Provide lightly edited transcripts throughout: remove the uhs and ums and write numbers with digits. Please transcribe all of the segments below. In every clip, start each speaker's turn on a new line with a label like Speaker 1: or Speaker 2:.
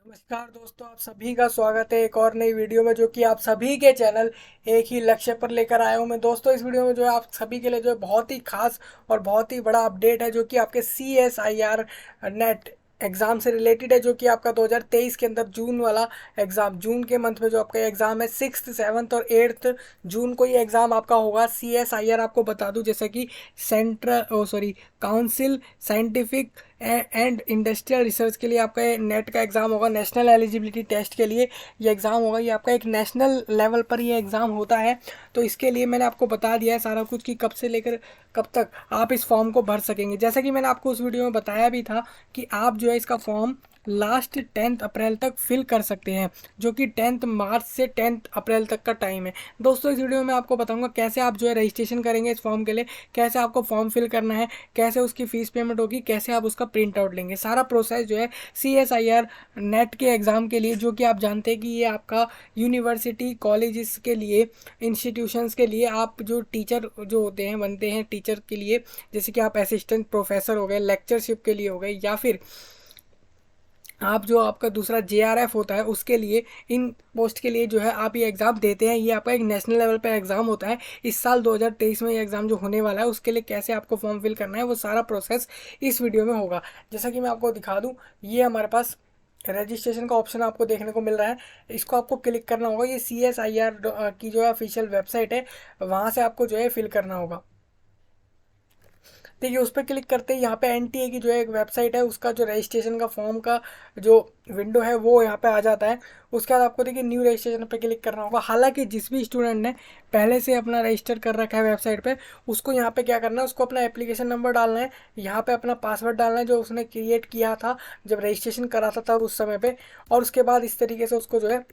Speaker 1: नमस्कार दोस्तों, आप सभी का स्वागत है एक और नई वीडियो में, जो कि आप सभी के चैनल एक ही लक्ष्य पर लेकर आया हूं मैं। दोस्तों, इस वीडियो में जो है आप सभी के लिए जो है बहुत ही खास और बहुत ही बड़ा अपडेट है, जो कि आपके CSIR नेट एग्ज़ाम से रिलेटेड है, जो कि आपका 2023 के अंदर जून वाला एग्ज़ाम, जून के मंथ में जो आपका एग्ज़ाम है 6th 7th और 8th जून को ये एग्ज़ाम आपका होगा। CSIR आपको बता दूं, जैसे कि council scientific and industrial research के लिए आपका ये नेट का एग्ज़ाम होगा। नेशनल एलिजिबिलिटी टेस्ट के लिए ये एग्ज़ाम होगा। ये आपका एक नेशनल लेवल पर ये एग्ज़ाम होता है। तो इसके लिए मैंने आपको बता दिया है सारा कुछ कि कब से लेकर कब तक आप इस फॉर्म को भर सकेंगे। जैसा कि मैंने आपको उस वीडियो में बताया भी था कि आप जो है इसका फॉर्म लास्ट 10th अप्रैल तक फिल कर सकते हैं, जो कि 10th मार्च से 10th अप्रैल तक का टाइम है। दोस्तों, इस वीडियो में आपको बताऊंगा कैसे आप जो है रजिस्ट्रेशन करेंगे इस फॉर्म के लिए, कैसे आपको फॉर्म फिल करना है, कैसे उसकी फ़ीस पेमेंट होगी, कैसे आप उसका प्रिंट आउट लेंगे। सारा प्रोसेस जो है CSIR नेट के एग्ज़ाम के लिए, जो कि आप जानते हैं कि ये आपका यूनिवर्सिटी कॉलेजेस के लिए, इंस्टीट्यूशंस के लिए, आप जो टीचर जो होते हैं बनते हैं टीचर के लिए, जैसे कि आप असिस्टेंट प्रोफेसर हो गए, लेक्चरशिप के लिए हो गए, या फिर आप जो आपका दूसरा JRF होता है उसके लिए, इन पोस्ट के लिए जो है आप ये एग्ज़ाम देते हैं। ये आपका एक नेशनल लेवल पर एग्ज़ाम होता है। इस साल 2023 में ये एग्ज़ाम जो होने वाला है, उसके लिए कैसे आपको फॉर्म फिल करना है, वो सारा प्रोसेस इस वीडियो में होगा। जैसा कि मैं आपको दिखा दूँ, ये हमारे पास रजिस्ट्रेशन का ऑप्शन आपको देखने को मिल रहा है। इसको आपको क्लिक करना होगा। ये CSIR की जो है ऑफिशियल वेबसाइट है, वहाँ से आपको जो है फिल करना होगा। देखिए, उस पर क्लिक करते ही यहाँ पे NTA की जो है एक वेबसाइट है, उसका जो रजिस्ट्रेशन का फॉर्म का जो विंडो है वो यहाँ पे आ जाता है। उसके बाद आपको देखिए न्यू रजिस्ट्रेशन पे क्लिक करना होगा। हालांकि जिस भी स्टूडेंट ने पहले से अपना रजिस्टर कर रखा है वेबसाइट पे, उसको यहाँ पे क्या करना है, उसको अपना एप्लीकेशन नंबर डालना है, यहाँ पे अपना पासवर्ड डालना है जो उसने क्रिएट किया था जब रजिस्ट्रेशन करा था तब उस समय पे। और उसके बाद इस तरीके से उसको जो है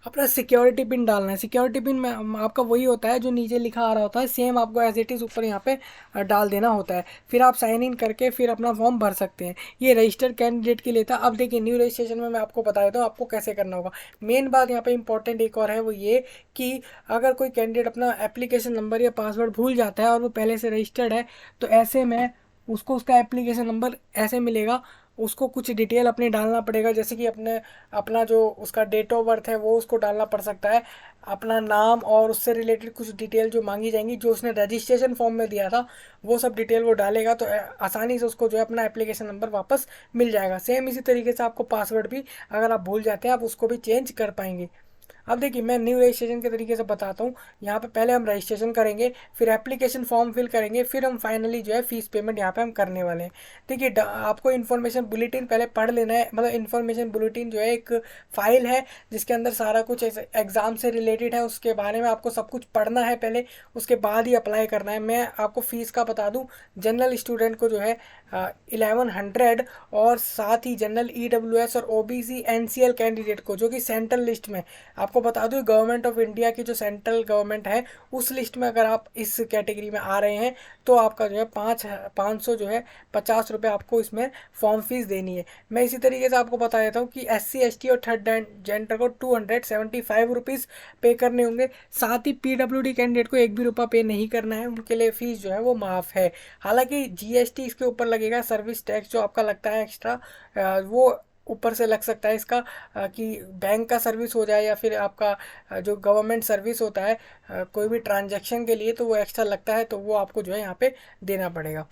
Speaker 1: अपना सिक्योरिटी पिन डालना है। सिक्योरिटी पिन में आपका वही होता है जो नीचे लिखा आ रहा होता है, सेम आपको एज इट इज़ ऊपर यहाँ पे डाल देना होता है। फिर आप साइन इन करके फिर अपना फॉर्म भर सकते हैं। ये रजिस्टर्ड कैंडिडेट के लिए था। अब देखिए, न्यू रजिस्ट्रेशन में मैं आपको बता देता हूँ आपको कैसे करना होगा। मेन बात यहाँ पे इंपॉर्टेंट एक और है, वो ये कि अगर कोई कैंडिडेट अपना एप्लीकेशन नंबर या पासवर्ड भूल जाता है और वो पहले से रजिस्टर्ड है, तो ऐसे में उसको उसका एप्लीकेशन नंबर ऐसे मिलेगा। उसको कुछ डिटेल अपनी डालना पड़ेगा, जैसे कि अपने अपना जो उसका डेट ऑफ बर्थ है वो उसको डालना पड़ सकता है, अपना नाम और उससे रिलेटेड कुछ डिटेल जो मांगी जाएंगी, जो उसने रजिस्ट्रेशन फॉर्म में दिया था वो सब डिटेल वो डालेगा। तो आसानी से उसको जो है अपना एप्लीकेशन नंबर वापस मिल जाएगा। सेम इसी तरीके से आपको पासवर्ड भी अगर आप भूल जाते हैं, आप उसको भी चेंज कर पाएंगे। अब देखिए, मैं न्यू रजिस्ट्रेशन के तरीके से बताता हूँ। यहाँ पे पहले हम रजिस्ट्रेशन करेंगे, फिर एप्लीकेशन फॉर्म फिल करेंगे, फिर हम फाइनली जो है फीस पेमेंट यहाँ पे हम करने वाले हैं। देखिए, आपको इन्फॉर्मेशन बुलेटिन पहले पढ़ लेना है। मतलब इन्फॉर्मेशन बुलेटिन जो है एक फाइल है जिसके अंदर सारा कुछ एग्ज़ाम से रिलेटेड है, उसके बारे में आपको सब कुछ पढ़ना है पहले, उसके बाद ही अप्लाई करना है। मैं आपको फ़ीस का बता दूँ, जनरल स्टूडेंट को जो है 1100, और साथ ही जनरल EWS और OBC NCL कैंडिडेट को, जो कि सेंट्रल लिस्ट में, आपको बता दूँ गवर्नमेंट ऑफ इंडिया की जो सेंट्रल गवर्नमेंट है उस लिस्ट में अगर आप इस कैटेगरी में आ रहे हैं, तो आपका जो है 500 जो है 50 रुपये आपको इसमें फॉर्म फीस देनी है। मैं इसी तरीके से आपको बता देता हूँ कि SC ST और थर्ड जेंडर को 275 रुपीज़ पे करने होंगे। साथ ही PWD कैंडिडेट को एक भी रुपया पे नहीं करना है, उनके लिए फ़ीस जो है वो माफ़ है। हालांकि GST इसके ऊपर लगेगा, सर्विस टैक्स जो आपका लगता है एक्स्ट्रा, वो ऊपर से लग सकता है इसका, कि बैंक का सर्विस हो जाए या फिर आपका जो गवर्नमेंट सर्विस होता है कोई भी ट्रांजैक्शन के लिए, तो वो एक्स्ट्रा लगता है, तो वो आपको जो है यहाँ पे देना पड़ेगा।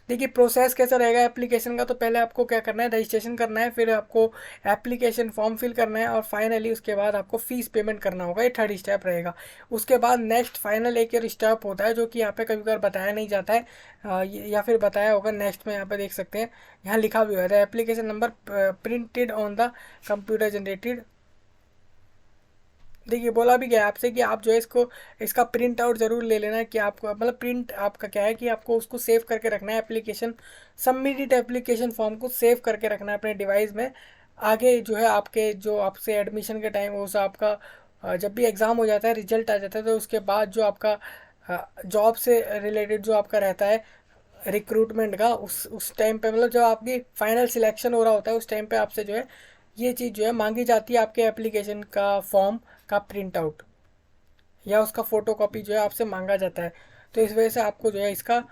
Speaker 1: देखिए, प्रोसेस कैसा रहेगा एप्लीकेशन का, तो पहले आपको क्या करना है, रजिस्ट्रेशन करना है, फिर आपको एप्लीकेशन फॉर्म फिल करना है, और फाइनली उसके बाद आपको फ़ीस पेमेंट करना होगा। ये थर्ड स्टेप रहेगा। उसके बाद नेक्स्ट फाइनल एक और स्टेप होता है, जो कि यहाँ पे कभी कभार बताया नहीं जाता है, या फिर बताया होगा नेक्स्ट में, यहाँ पे देख सकते हैं, यहाँ लिखा भी हुआ है application number printed on the computer generated. देखिए, बोला भी गया आपसे कि आप जो है इसको, इसका प्रिंट आउट ज़रूर ले लेना है, कि आपको मतलब प्रिंट आपका क्या है कि आपको उसको सेव करके रखना है, एप्लीकेशन सबमिटेड एप्लीकेशन फॉर्म को सेव करके रखना है अपने डिवाइस में। आगे जो है आपके जो आपसे एडमिशन के टाइम, उस आपका जब भी एग्ज़ाम हो जाता है, रिजल्ट आ जाता है, तो उसके बाद जो आपका जॉब से रिलेटेड जो आपका रहता है रिक्रूटमेंट का, उस टाइम पे, मतलब जब आपकी फाइनल सिलेक्शन हो रहा होता है उस टाइम पे आपसे जो है ये चीज़ जो है मांगी जाती है, आपके एप्लीकेशन का फॉर्म का प्रिंट आउट या उसका फ़ोटो कॉपी जो है आपसे मांगा जाता है। तो इस वजह से आपको जो है इसका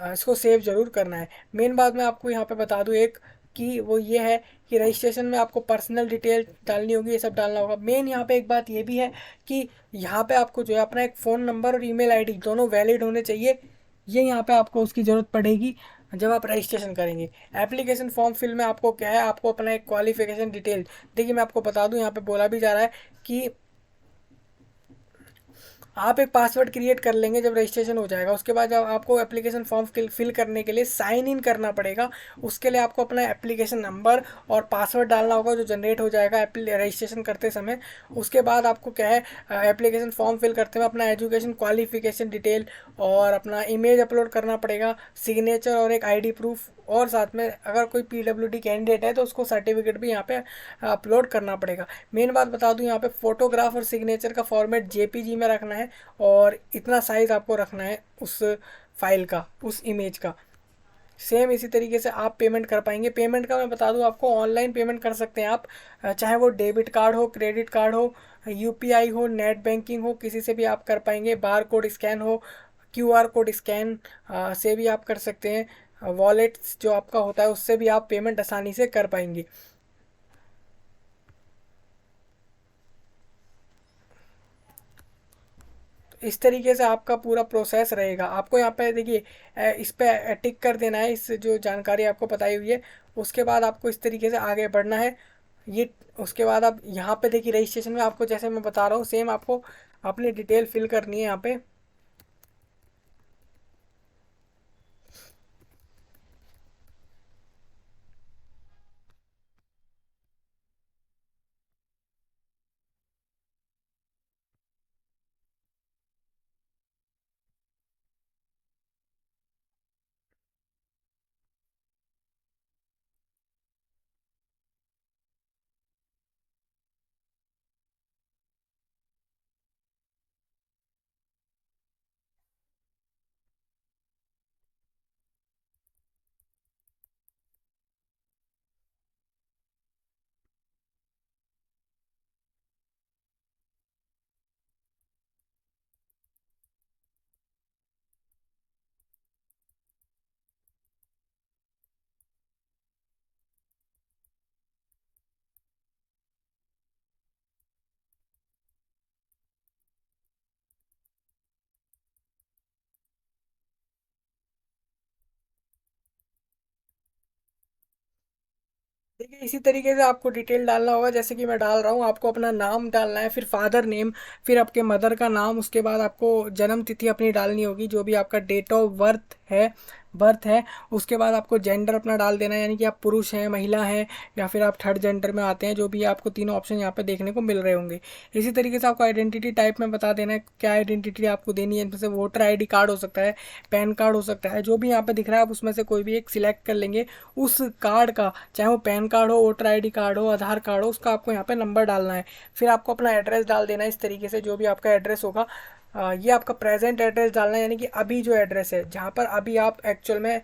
Speaker 1: इसको सेव ज़रूर करना है। मेन बात मैं आपको यहाँ पे बता दूँ एक, कि वो ये है कि रजिस्ट्रेशन में आपको पर्सनल डिटेल डालनी होगी, ये सब डालना होगा। मेन यहाँ पे एक बात ये भी है कि यहाँ पे आपको जो है अपना एक फ़ोन नंबर और ईमेल आईडी दोनों वैलिड होने चाहिए। ये यहाँ पे आपको उसकी ज़रूरत पड़ेगी जब आप रजिस्ट्रेशन करेंगे। एप्लीकेशन फॉर्म फिल में आपको क्या है, आपको अपना एक क्वालिफिकेशन डिटेल, देखिए मैं आपको बता दूं, यहाँ पे बोला भी जा रहा है कि आप एक पासवर्ड क्रिएट कर लेंगे जब रजिस्ट्रेशन हो जाएगा। उसके बाद जब आपको एप्लीकेशन फॉर्म फिल करने के लिए साइन इन करना पड़ेगा। उसके लिए आपको अपना एप्लीकेशन नंबर और पासवर्ड डालना होगा जो जनरेट हो जाएगा रजिस्ट्रेशन करते समय। उसके बाद आपको क्या है, एप्लीकेशन फॉर्म फिल करते हुए अपना एजुकेशन क्वालिफिकेशन डिटेल और अपना इमेज अपलोड करना पड़ेगा, सिग्नेचर और एक आईडी प्रूफ, और साथ में अगर कोई पीडब्ल्यूडी कैंडिडेट है तो उसको सर्टिफिकेट भी यहाँ पे अपलोड करना पड़ेगा। मेन बात बता दूँ, यहाँ पे फोटोग्राफ और सिग्नेचर का फॉर्मेट जेपीजी में रखना है और इतना साइज़ आपको रखना है उस फाइल का, उस इमेज का। सेम इसी तरीके से आप पेमेंट कर पाएंगे। पेमेंट का मैं बता दूं आपको, ऑनलाइन पेमेंट कर सकते हैं आप, चाहे वो डेबिट कार्ड हो, क्रेडिट कार्ड हो, यूपीआई हो, नेट बैंकिंग हो, किसी से भी आप कर पाएंगे। बार कोड स्कैन हो, क्यूआर कोड स्कैन से भी आप कर सकते हैं। वॉलेट जो आपका होता है उससे भी आप पेमेंट आसानी से कर पाएंगे। इस तरीके से आपका पूरा प्रोसेस रहेगा। आपको यहाँ पे देखिए इस पे टिक कर देना है, इस जो जानकारी आपको बताई हुई है। उसके बाद आपको इस तरीके से आगे बढ़ना है। ये उसके बाद आप यहाँ पे देखिए रजिस्ट्रेशन में आपको जैसे मैं बता रहा हूँ सेम आपको अपनी डिटेल फिल करनी है यहाँ पे। देखिए इसी तरीके से आपको डिटेल डालना होगा जैसे कि मैं डाल रहा हूँ। आपको अपना नाम डालना है, फिर फादर नेम, फिर आपके मदर का नाम, उसके बाद आपको जन्म तिथि अपनी डालनी होगी, जो भी आपका डेट ऑफ बर्थ है। उसके बाद आपको जेंडर अपना डाल देना है, यानी कि आप पुरुष हैं, महिला हैं, या फिर आप थर्ड जेंडर में आते हैं, जो भी आपको तीनों ऑप्शन यहाँ पे देखने को मिल रहे होंगे। इसी तरीके से आपको आइडेंटिटी टाइप में बता देना है क्या आइडेंटिटी आपको देनी है। जैसे वोटर आईडी कार्ड हो सकता है, पैन कार्ड हो सकता है, जो भी यहाँ पे दिख रहा है आप उसमें से कोई भी एक सिलेक्ट कर लेंगे। उस कार्ड का, चाहे वो पैन कार्ड हो, वोटर आईडी कार्ड हो, आधार कार्ड हो, उसका आपको यहाँ पे नंबर डालना है। फिर आपको अपना एड्रेस डाल देना है इस तरीके से, जो भी आपका एड्रेस होगा। ये आपका प्रेजेंट एड्रेस डालना है, यानी कि अभी जो एड्रेस है जहाँ पर अभी आप एक्चुअल में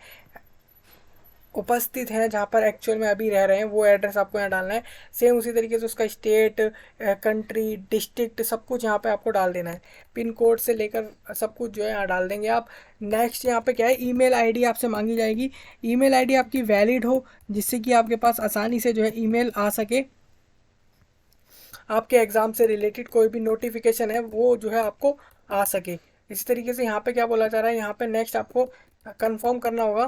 Speaker 1: उपस्थित हैं, जहाँ पर एक्चुअल में अभी रह रहे हैं, वो एड्रेस आपको यहाँ डालना है। सेम उसी तरीके से उसका स्टेट, कंट्री, डिस्ट्रिक्ट, सब कुछ यहाँ पे आपको डाल देना है। पिन कोड से लेकर सब कुछ जो है यहाँ डाल देंगे आप। नेक्स्ट यहाँ पे क्या है, ईमेल आईडी आपसे मांगी जाएगी। ईमेल आईडी आपकी वैलिड हो, जिससे कि आपके पास आसानी से जो है ईमेल आ सके। आपके एग्ज़ाम से रिलेटेड कोई भी नोटिफिकेशन है वो जो है आपको आ सके। इसी तरीके से यहाँ पे क्या बोला जा रहा है, यहाँ पे नेक्स्ट आपको कंफर्म करना होगा।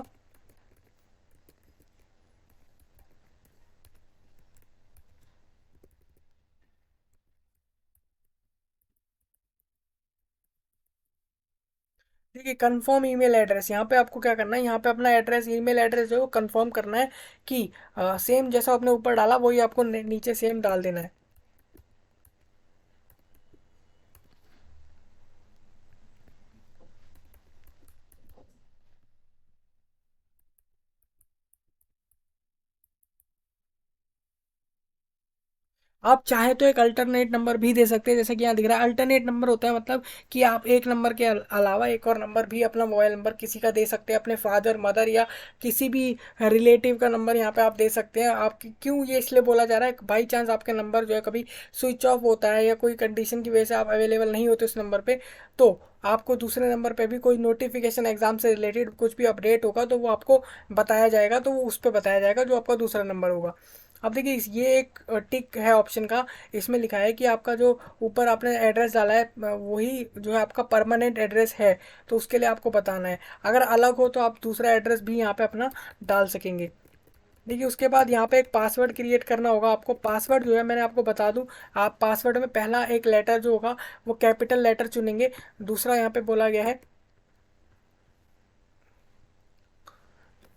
Speaker 1: देखिए कंफर्म ईमेल एड्रेस, यहाँ पे आपको क्या करना है, यहाँ पे अपना एड्रेस, ईमेल एड्रेस जो है वो कंफर्म करना है कि सेम जैसा आपने ऊपर डाला वही आपको नीचे सेम डाल देना है। आप चाहे तो एक अल्टरनेट नंबर भी दे सकते हैं, जैसे कि यहाँ दिख रहा है अल्टरनेट नंबर होता है मतलब कि आप एक नंबर के अलावा एक और नंबर भी अपना मोबाइल नंबर किसी का दे सकते हैं, अपने फादर मदर या किसी भी रिलेटिव का नंबर यहाँ पे आप दे सकते हैं। आप क्यों ये इसलिए बोला जा रहा है, बाई चांस आपके नंबर जो है कभी स्विच ऑफ होता है या कोई कंडीशन की वजह से आप अवेलेबल नहीं होते उस नंबर पे, तो आपको दूसरे नंबर पे भी कोई नोटिफिकेशन एग्जाम से रिलेटेड कुछ भी अपडेट होगा तो वो आपको बताया जाएगा, तो वो उस पर बताया जाएगा जो आपका दूसरा नंबर होगा। अब देखिए ये एक टिक है ऑप्शन का, इसमें लिखा है कि आपका जो ऊपर आपने एड्रेस डाला है वही जो है आपका परमानेंट एड्रेस है, तो उसके लिए आपको बताना है। अगर अलग हो तो आप दूसरा एड्रेस भी यहाँ पे अपना डाल सकेंगे। देखिए उसके बाद यहाँ पे एक पासवर्ड क्रिएट करना होगा आपको। पासवर्ड जो है मैंने आपको बता दूं, आप पासवर्ड में पहला एक लेटर जो होगा वो कैपिटल लेटर चुनेंगे। दूसरा यहाँ पे बोला गया है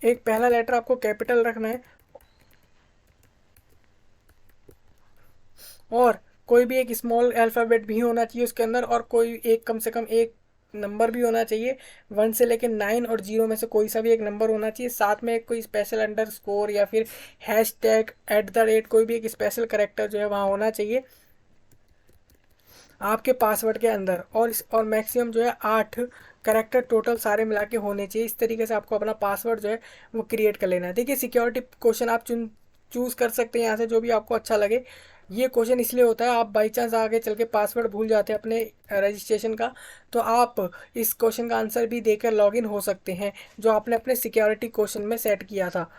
Speaker 1: एक पहला लेटर आपको कैपिटल रखना है, और कोई भी एक स्मॉल अल्फ़ाबेट भी होना चाहिए उसके अंदर, और कोई एक कम से कम एक नंबर भी होना चाहिए, 1 से लेकर 9 और 0 में से कोई सा भी एक नंबर होना चाहिए। साथ में एक कोई स्पेशल अंडर स्कोर या फिर हैशटैग @ कोई भी एक स्पेशल करेक्टर जो है वहाँ होना चाहिए आपके पासवर्ड के अंदर। और मैक्सिमम जो है 8 करेक्टर टोटल सारे मिला के होने चाहिए। इस तरीके से आपको अपना पासवर्ड जो है वो क्रिएट कर लेना है। देखिए सिक्योरिटी क्वेश्चन आप चूज़ कर सकते हैं यहाँ से जो भी आपको अच्छा लगे। ये क्वेश्चन इसलिए होता है, आप बाई चांस आगे चल के पासवर्ड भूल जाते हैं अपने रजिस्ट्रेशन का, तो आप इस क्वेश्चन का आंसर भी देकर लॉगिन हो सकते हैं जो आपने अपने सिक्योरिटी क्वेश्चन में सेट किया था।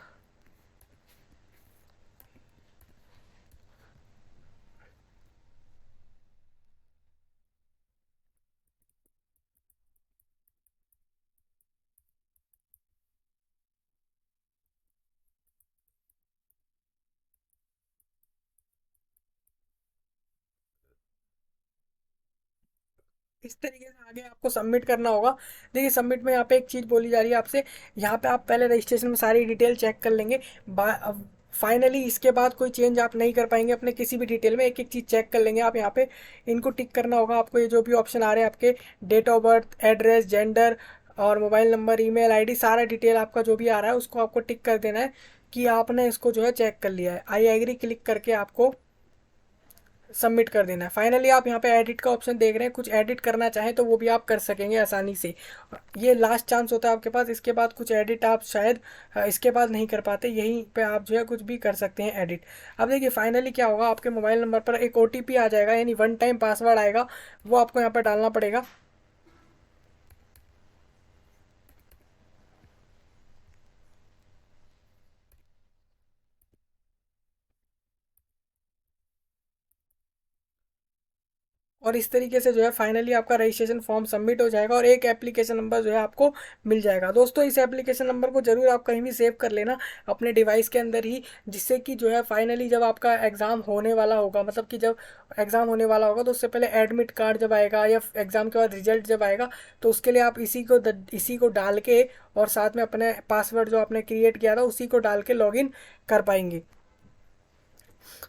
Speaker 1: इस तरीके से आगे आपको सबमिट करना होगा। देखिए सबमिट में यहाँ पे एक चीज़ बोली जा रही है आपसे, यहाँ पे आप पहले रजिस्ट्रेशन में सारी डिटेल चेक कर लेंगे। फाइनली इसके बाद कोई चेंज आप नहीं कर पाएंगे अपने किसी भी डिटेल में, एक एक चीज़ चेक कर लेंगे आप यहाँ पे। इनको टिक करना होगा आपको, ये जो भी ऑप्शन आ रहे हैं आपके date of birth, address, gender और मोबाइल नंबर, ईमेल आईडी, सारा डिटेल आपका जो भी आ रहा है उसको आपको टिक कर देना है कि आपने इसको जो है चेक कर लिया है। आई एग्री क्लिक करके आपको सबमिट कर देना है। फाइनली आप यहाँ पे एडिट का ऑप्शन देख रहे हैं, कुछ एडिट करना चाहें तो वो भी आप कर सकेंगे आसानी से। ये लास्ट चांस होता है आपके पास, इसके बाद कुछ एडिट आप शायद इसके बाद नहीं कर पाते, यहीं पे आप जो है कुछ भी कर सकते हैं एडिट। अब देखिए फाइनली क्या होगा, आपके मोबाइल नंबर पर एक OTP आ जाएगा, यानी 1 टाइम पासवर्ड आएगा, वो आपको यहाँ पर डालना पड़ेगा। और इस तरीके से जो है फाइनली आपका रजिस्ट्रेशन फॉर्म सबमिट हो जाएगा और एक एप्लीकेशन नंबर जो है आपको मिल जाएगा। दोस्तों इस एप्लीकेशन नंबर को जरूर आप कहीं भी सेव कर लेना अपने डिवाइस के अंदर ही, जिससे कि जो है फाइनली जब आपका एग्ज़ाम होने वाला होगा, मतलब कि जब एग्ज़ाम होने वाला होगा तो उससे पहले एडमिट कार्ड जब आएगा या एग्ज़ाम के बाद रिजल्ट जब आएगा, तो उसके लिए आप इसी को डाल के और साथ में अपने पासवर्ड जो आपने क्रिएट किया था उसी को डाल के लॉगिन कर पाएंगे।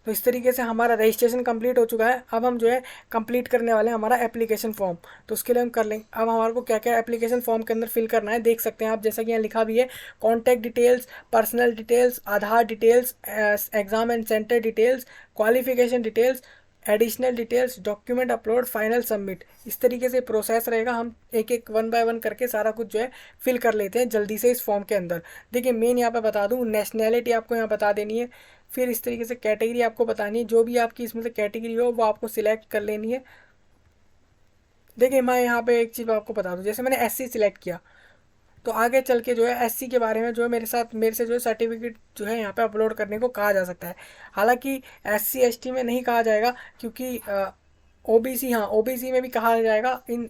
Speaker 1: तो इस तरीके से हमारा रजिस्ट्रेशन कंप्लीट हो चुका है। अब हम जो है कंप्लीट करने वाले हैं हमारा एप्लीकेशन फॉर्म, तो उसके लिए हम कर लेंगे। अब हमारे को क्या क्या एप्लीकेशन फॉर्म के अंदर फिल करना है देख सकते हैं आप, जैसा कि यहाँ लिखा भी है, contact details, personal details, Aadhaar details, exam and centre details, qualification details, additional details, document upload, final submit. इस तरीके से प्रोसेस रहेगा, हम एक एक 1 बाय 1 करके सारा कुछ जो है फिल कर लेते हैं जल्दी से इस फॉर्म के अंदर। देखिए मेन यहाँ पे बता दूँ, नेशनैलिटी आपको यहाँ बता देनी है, फिर इस तरीके से कैटेगरी आपको बतानी है, जो भी आपकी इसमें से कैटेगरी हो वो आपको सिलेक्ट कर लेनी है। देखिए मैं यहाँ पे एक चीज़ आपको बता दूँ, जैसे मैंने SC सिलेक्ट किया, तो आगे चल के जो है SC के बारे में जो है मेरे से जो है सर्टिफिकेट जो है यहाँ पे अपलोड करने को कहा जा सकता है। हालांकि SC ST में नहीं कहा जाएगा, क्योंकि OBC, हाँ OBC में भी कहा जाएगा। इन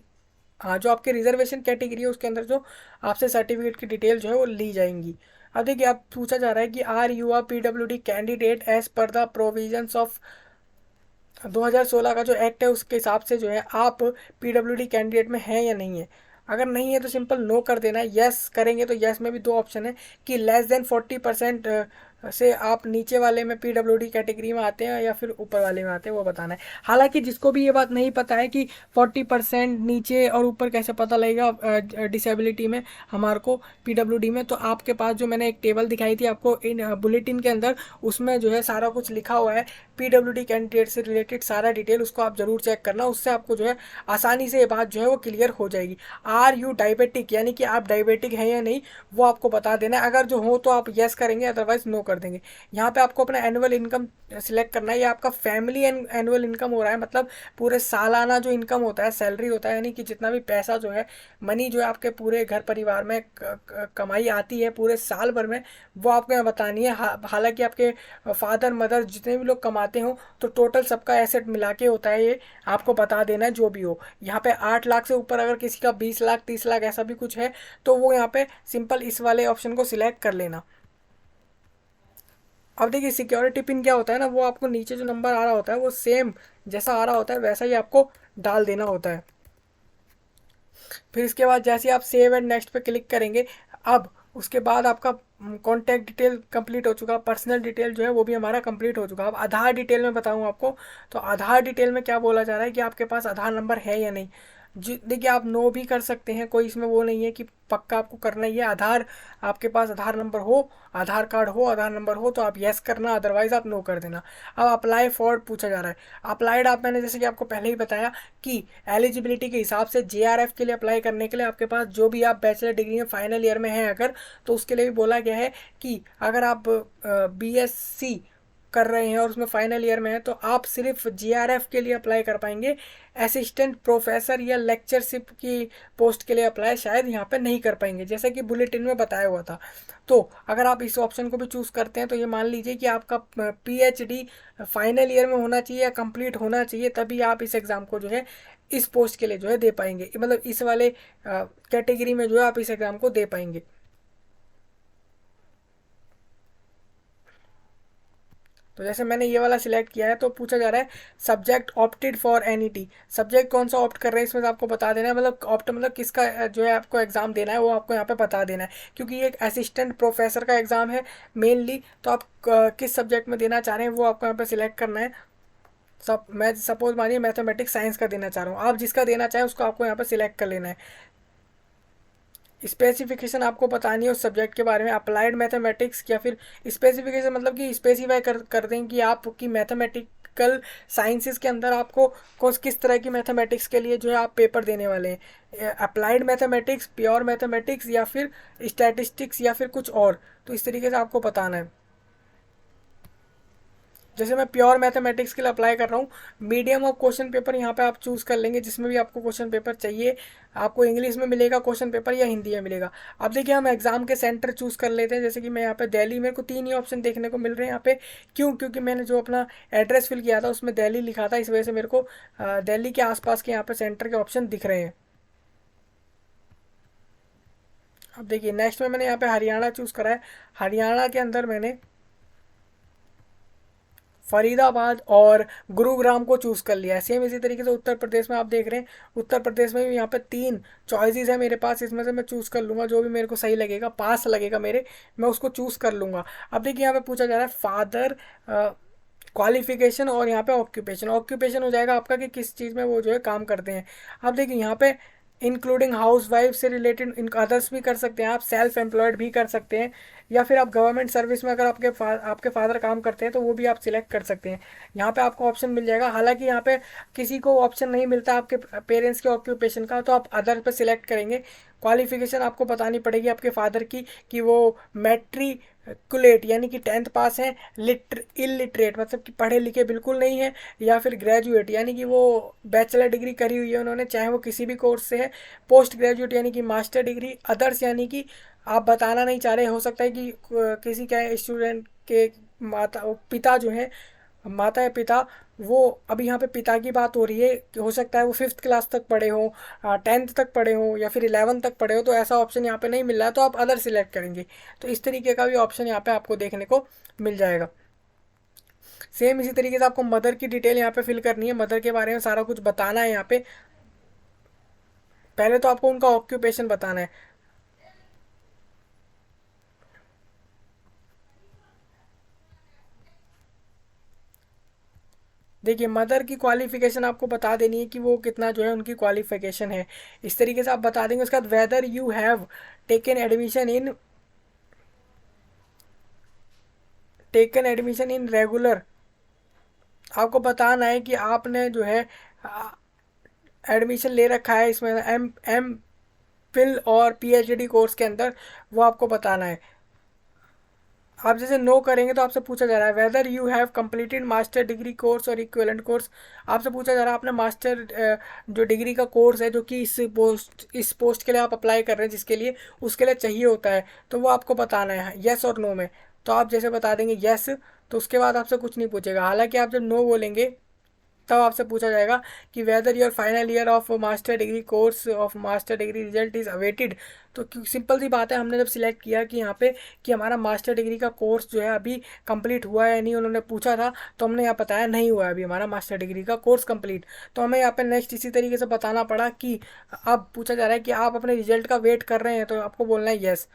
Speaker 1: हाँ जो आपके रिजर्वेशन कैटेगरी है उसके अंदर जो आपसे सर्टिफिकेट की डिटेल जो है वो ली जाएंगी। अब देखिए आप पूछा जा रहा है कि are you are PWD candidate as per the provisions of 2016 का जो एक्ट है उसके हिसाब से जो है आप PWD कैंडिडेट में हैं या नहीं है। अगर नहीं है तो सिंपल नो कर देना है। यस करेंगे तो यस में भी दो ऑप्शन है कि लेस देन 40% से आप नीचे वाले में पीडब्ल्यूडी कैटेगरी में आते हैं या फिर ऊपर वाले में आते हैं, वो बताना है। हालांकि जिसको भी ये बात नहीं पता है कि 40% नीचे और ऊपर कैसे पता लगेगा डिसेबिलिटी में हमारे को पीडब्ल्यूडी में, तो आपके पास जो मैंने एक टेबल दिखाई थी आपको इन बुलेटिन के अंदर, उसमें जो है सारा कुछ लिखा हुआ है पीडब्ल्यूडी कैंडिडेट से रिलेटेड सारा डिटेल, उसको आप जरूर चेक करना। उससे आपको जो है आसानी से ये बात जो है वो क्लियर हो जाएगी। आर यू डायबिटिक, यानी कि आप डायबिटिक हैं या नहीं, वो आपको बता देना है। अगर जो हो तो आप यस करेंगे, अदरवाइज नो कर देंगे। यहाँ पे आपको अपना एनुअल इनकम सिलेक्ट करना है। ये आपका फैमिली एनुअल इनकम हो रहा है, मतलब पूरे सालाना जो इनकम होता है, सैलरी होता है, यानी कि जितना भी पैसा जो है, मनी जो है आपके पूरे घर परिवार में कमाई आती है पूरे साल भर में, वो आपको यहाँ बतानी है। हालांकि आपके फादर मदर जितने भी लोग कमाते हो तो टोटल सबका एसेट मिला के होता है, ये आपको बता देना है जो भी हो। यहाँ पे 8 लाख से ऊपर अगर किसी का 20 लाख 30 लाख ऐसा भी कुछ है तो वो यहाँ पे सिंपल इस वाले ऑप्शन को सिलेक्ट कर लेना। अब देखिए सिक्योरिटी पिन क्या होता है ना, वो आपको नीचे जो नंबर आ रहा होता है वो सेम जैसा आ रहा होता है वैसा ही आपको डाल देना होता है। फिर इसके बाद जैसे आप सेव एंड नेक्स्ट पे क्लिक करेंगे, अब उसके बाद आपका कॉन्टैक्ट डिटेल कंप्लीट हो चुका, पर्सनल डिटेल जो है वो भी हमारा कंप्लीट हो चुका। अब आधार डिटेल में बताऊं आपको, तो आधार डिटेल में क्या बोला जा रहा है कि आपके पास आधार नंबर है या नहीं। जी देखिए, आप नो भी कर सकते हैं, कोई इसमें वो नहीं है कि पक्का आपको करना ही है। आधार आपके पास आधार नंबर हो, आधार कार्ड हो, आधार नंबर हो तो आप यस करना, अदरवाइज आप नो कर देना। अब अप्लाई फॉर पूछा जा रहा है। अप्लाइड आप, मैंने जैसे कि आपको पहले ही बताया कि एलिजिबिलिटी के हिसाब से जेआरएफ के लिए अप्लाई करने के लिए आपके पास जो भी आप बैचलर डिग्री में फाइनल ईयर में हैं अगर, तो उसके लिए भी बोला गया है कि अगर आप बीएससी कर रहे हैं और उसमें फाइनल ईयर में है तो आप सिर्फ जीआरएफ के लिए अप्लाई कर पाएंगे। असिस्टेंट प्रोफेसर या लेक्चरशिप की पोस्ट के लिए अप्लाई शायद यहाँ पे नहीं कर पाएंगे, जैसे कि बुलेटिन में बताया हुआ था। तो अगर आप इस ऑप्शन को भी चूज़ करते हैं तो ये मान लीजिए कि आपका पीएचडी फाइनल ईयर में होना चाहिए या कंप्लीट होना चाहिए, तभी आप इस एग्ज़ाम को जो है इस पोस्ट के लिए जो है दे पाएंगे, मतलब इस वाले कैटेगरी में जो है आप इस एग्ज़ाम को दे पाएंगे। तो जैसे मैंने ये वाला सिलेक्ट किया है तो पूछा जा रहा है subject opted for NET, subject कौन सा ऑप्ट कर रहे हैं इसमें आपको बता देना है, मतलब ऑप्ट मतलब किसका जो है आपको एग्जाम देना है वो आपको यहाँ पे बता देना है। क्योंकि ये एक असिस्टेंट प्रोफेसर का एग्जाम है मेनली, तो आप किस सब्जेक्ट में देना चाह रहे हैं वो आपको यहाँ पे सिलेक्ट करना है। सब मैं सपोज मानिए मैथमेटिक्स साइंस का देना चाह रहा हूँ, आप जिसका देना चाहें उसको आपको यहाँ पे सिलेक्ट कर लेना है। स्पेसिफिकेशन आपको बतानी है उस सब्जेक्ट के बारे में, अप्लाइड मैथमेटिक्स या फिर स्पेसिफिकेशन मतलब कि स्पेसिफाई कर दें कि आपकी मैथमेटिकल साइंसेस के अंदर आपको किस तरह की मैथमेटिक्स के लिए जो है आप पेपर देने वाले हैं, अप्लाइड मैथमेटिक्स, प्योर मैथमेटिक्स या फिर स्टैटिस्टिक्स या फिर कुछ और, तो इस तरीके से आपको बताना है। जैसे मैं प्योर मैथमेटिक्स के लिए अप्लाई कर रहा हूँ, मीडियम ऑफ क्वेश्चन पेपर यहाँ पे आप चूज़ कर लेंगे जिसमें भी आपको क्वेश्चन पेपर चाहिए। आपको इंग्लिश में मिलेगा क्वेश्चन पेपर या हिंदी में मिलेगा। अब देखिए हम एग्जाम के सेंटर चूज़ कर लेते हैं, जैसे कि मैं यहाँ पे दिल्ली, मेरे को 3 ही ऑप्शन देखने को मिल रहे हैं यहाँ पे। क्यों? क्योंकि मैंने जो अपना एड्रेस फिल किया था उसमें दिल्ली लिखा था, इस वजह से मेरे को दिल्ली के आसपास के यहाँ पे सेंटर के ऑप्शन दिख रहे हैं। अब देखिए नेक्स्ट में मैंने यहाँ पे हरियाणा चूज़ करा है। हरियाणा के अंदर मैंने फरीदाबाद और गुरुग्राम को चूज़ कर लिया है। सेम इसी तरीके से उत्तर प्रदेश में आप देख रहे हैं, उत्तर प्रदेश में भी यहाँ पे 3 चॉइसेस है मेरे पास, इसमें से मैं चूज़ कर लूँगा जो भी मेरे को सही लगेगा, पास लगेगा मेरे, मैं उसको चूज़ कर लूँगा। अब देखिए यहाँ पे पूछा जा रहा है फादर क्वालिफिकेशन और यहाँ पे ऑक्यूपेशन, ऑक्यूपेशन हो जाएगा आपका कि किस चीज़ में वो जो है काम करते हैं। अब देखिए यहाँ पे इंक्लूडिंग हाउस वाइफ से रिलेटेड इन अदर्स भी कर सकते हैं, आप सेल्फ एम्प्लॉयड भी कर सकते हैं, या फिर आप गवर्नमेंट सर्विस में अगर आपके फादर काम करते हैं तो वो भी आप सिलेक्ट कर सकते हैं। यहाँ पे आपको ऑप्शन मिल जाएगा। हालांकि यहाँ पे किसी को ऑप्शन नहीं मिलता आपके पेरेंट्स के ऑक्यूपेशन का, तो आप अदर पे सिलेक्ट करेंगे। क्वालिफिकेशन आपको बतानी पड़ेगी आपके फादर की कि वो मैट्रिकुलेट यानी कि 10th पास हैं, इलिटरेट मतलब कि पढ़े लिखे बिल्कुल नहीं है, या फिर ग्रेजुएट यानी कि वो बैचलर डिग्री करी हुई है उन्होंने, चाहे वो किसी भी कोर्स से है, पोस्ट ग्रेजुएट यानी कि मास्टर डिग्री, अदर्स यानी कि आप बताना नहीं चाह रहे, हो सकता है कि किसी का स्टूडेंट के माता पिता जो है, माता या पिता, वो अभी यहाँ पे पिता की बात हो रही है कि हो सकता है वो 5th क्लास तक पढ़े हो, 10th तक पढ़े हो या फिर 11th तक पढ़े हो, तो ऐसा ऑप्शन यहाँ पे नहीं मिल रहा है तो आप अदर सिलेक्ट करेंगे। तो इस तरीके का भी ऑप्शन यहाँ पे आपको देखने को मिल जाएगा। सेम इसी तरीके से आपको मदर की डिटेल यहाँ पे फिल करनी है, मदर के बारे में सारा कुछ बताना है यहाँ पे। पहले तो आपको उनका ऑक्यूपेशन बताना है। देखिए मदर की क्वालिफिकेशन आपको बता देनी है कि वो कितना जो है उनकी क्वालिफिकेशन है, इस तरीके से आप बता देंगे। उसके बाद whether you have taken admission in regular, आपको बताना है कि आपने जो है एडमिशन ले रखा है इसमें एम एम फिल और पीएचडी कोर्स के अंदर, वो आपको बताना है। आप जैसे नो करेंगे तो आपसे पूछा जा रहा है whether you have completed master degree course और इक्विवेलेंट कोर्स, आपसे पूछा जा रहा है आपने मास्टर जो डिग्री का कोर्स है जो कि इस पोस्ट के लिए आप अप्लाई कर रहे हैं जिसके लिए उसके लिए चाहिए होता है, तो वो आपको बताना है येस और नो में। तो आप जैसे बता देंगे येस, तो उसके बाद आपसे कुछ नहीं पूछेगा। हालांकि आप जब नो बोलेंगे तब आपसे पूछा जाएगा कि whether your final year of master degree course of master degree result is awaited. तो सिंपल सी बात है, हमने जब सिलेक्ट किया कि यहाँ पे कि हमारा मास्टर डिग्री का कोर्स जो है अभी कंप्लीट हुआ है या नहीं, उन्होंने पूछा था तो हमने यहाँ बताया नहीं हुआ है अभी हमारा मास्टर डिग्री का कोर्स कंप्लीट। तो हमें यहाँ पे नेक्स्ट इसी तरीके से बताना पड़ा कि अब पूछा जा रहा है कि आप अपने रिजल्ट का वेट कर रहे हैं, तो आपको बोलना है येस,